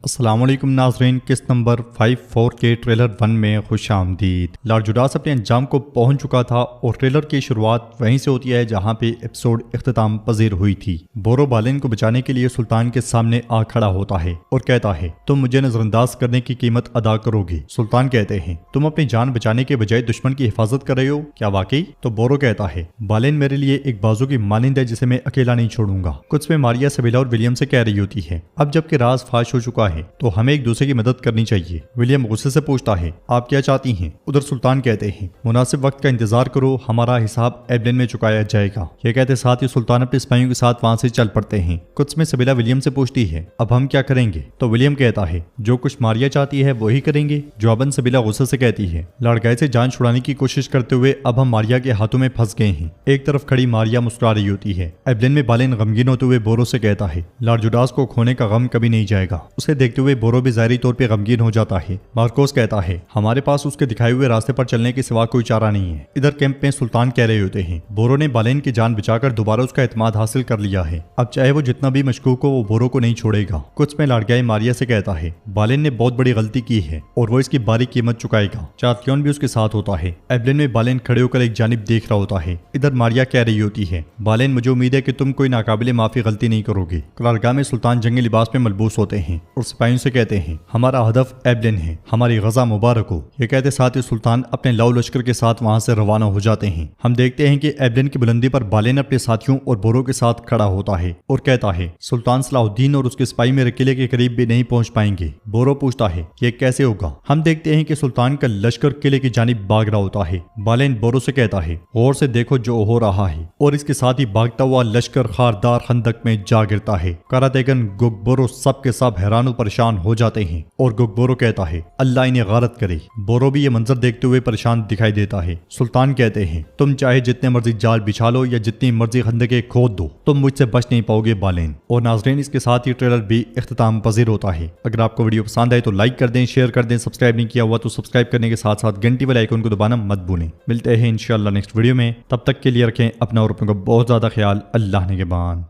السلام علیکم ناظرین، قسط نمبر 54 کے ٹریلر 1 میں خوش آمدید۔ لارڈ جوڈاس اپنے انجام کو پہنچ چکا تھا اور ٹریلر کی شروعات وہیں سے ہوتی ہے جہاں پہ ایپیسوڈ اختتام پذیر ہوئی تھی۔ بورو بالین کو بچانے کے لیے سلطان کے سامنے آ کھڑا ہوتا ہے اور کہتا ہے تم مجھے نظر انداز کرنے کی قیمت ادا کرو گے۔ سلطان کہتے ہیں تم اپنی جان بچانے کے بجائے دشمن کی حفاظت کر رہے ہو، کیا واقعی؟ تو بورو کہتا ہے بالین میرے لیے ایک بازو کی مانند ہے جسے میں اکیلا نہیں چھوڑوں گا۔ کچھ میں ماریا سبیلا اور ولیم سے کہہ رہی ہوتی ہے اب جب کہ راز فاش ہو چکا ہے تو ہمیں ایک دوسرے کی مدد کرنی چاہیے۔ ولیم غصے سے پوچھتا ہے آپ کیا چاہتی ہیں؟ ادھر سلطان کہتے ہیں مناسب وقت کا انتظار کرو، ہمارا حساب ایبلین میں چکایا جائے گا۔ یہ کہتے ساتھ ہی سلطان اپنے سپاہیوں کے ساتھ وہاں سے چل پڑتے ہیں۔ کچھ میں سبیلا ولیم سے پوچھتی ہے اب ہم کیا کریں گے؟ تو ولیم کہتا ہے جو کچھ ماریا چاہتی ہے وہی کریں گے۔ جواباً سبیلا غصے سے کہتی ہے لڑکائی سے جان چھڑانے کی کوشش کرتے ہوئے اب ہم ماریا کے ہاتھوں میں پھنس گئے ہیں۔ ایک طرف کھڑی ماریا مسکرا رہی ہوتی ہے۔ ایبلین میں بالین غمگین ہوتے ہوئے بورو سے کہتا ہے لارڈ جوڈاس کو کھونے کا غم کبھی نہیں جائے گا۔ اسے دیکھتے ہوئے بورو بھی ظاہری طور پہ غمگین ہو جاتا ہے۔ مارکوس کہتا ہے ہمارے پاس اس کے دکھائے ہوئے راستے پر چلنے کے سوا کوئی چارہ نہیں ہے۔ ادھر کیمپ میں سلطان کہہ رہے ہوتے ہیں بورو نے بالین کی جان بچا کر دوبارہ اس کا اعتماد حاصل کر لیا ہے، اب چاہے وہ جتنا بھی مشکوک ہو وہ بورو کو نہیں چھوڑے گا۔ کچھ میں لڑکائی ماریا سے کہتا ہے بالین نے بہت بڑی غلطی کی ہے اور وہ اس کی باری قیمت چکائے گا۔ چارتیون بھی اس کے ساتھ ہوتا ہے۔ ایبلین میں بالین کھڑے ہو کر ایک جانب دیکھ رہا ہوتا ہے۔ ادھر ماریا کہہ رہی ہوتی ہے بالین مجھے امید ہے کہ تم کوئی ناقابل معافی غلطی نہیں کرو گے۔ قرارگاہ میں سلطان جنگی لباس میں ملبوس ہوتے ہیں اور سپاہیوں سے کہتے ہیں ہمارا ہدف ایبلین ہے، ہماری غزہ مبارک ہو۔ یہ کہتے ساتھ ہی سلطان اپنے لاؤ لشکر کے ساتھ وہاں سے روانہ ہو جاتے ہیں۔ ہم دیکھتے ہیں کہ ایبلین کی بلندی پر بالین اپنے ساتھیوں اور بورو کے ساتھ کھڑا ہوتا ہے اور کہتا ہے سلطان صلاح الدین اور اس کے سپاہی میرے قلعے کے قریب بھی نہیں پہنچ پائیں گے۔ بورو پوچھتا ہے یہ کیسے ہوگا؟ ہم دیکھتے ہیں کہ سلطان کا لشکر قلعے کی جانب بھاگ رہا ہوتا ہے۔ بالین بورو سے کہتا ہے غور سے دیکھو جو ہو رہا ہے، اور اس کے ساتھ ہی بھاگتا ہوا لشکر خاردار خندق میں جا گرتا ہے۔ کاراتیگن گوگبورو سب کے سب حیران و پریشان ہو جاتے ہیں اور گوگبورو کہتا ہے اللہ انہیں غارت کرے۔ بورو بھی یہ منظر دیکھتے ہوئے پریشان دکھائی دیتا ہے۔ سلطان کہتے ہیں تم چاہے جتنے مرضی جال بچھا لو یا جتنی مرضی خندقیں کھود دو، تم مجھ سے بچ نہیں پاؤ گے بالین۔ اور ناظرین اس کے ساتھ ہی ٹریلر بھی اختتام پذیر ہوتا ہے۔ اگر آپ کو ویڈیو پسند آئے تو لائک کر دیں، شیئر کر دیں، سبسکرائب نہیں کیا ہوا تو سبسکرائب کرنے کے ساتھ ساتھ گھنٹی والے آئیکن کو دبانا مت بھولیں۔ ملتے ہیں انشاءاللہ نیکسٹ ویڈیو میں، تب تک کے لیے رکھیں اپنا اور اپنوں کا بہت زیادہ خیال۔ اللہ نگہبان۔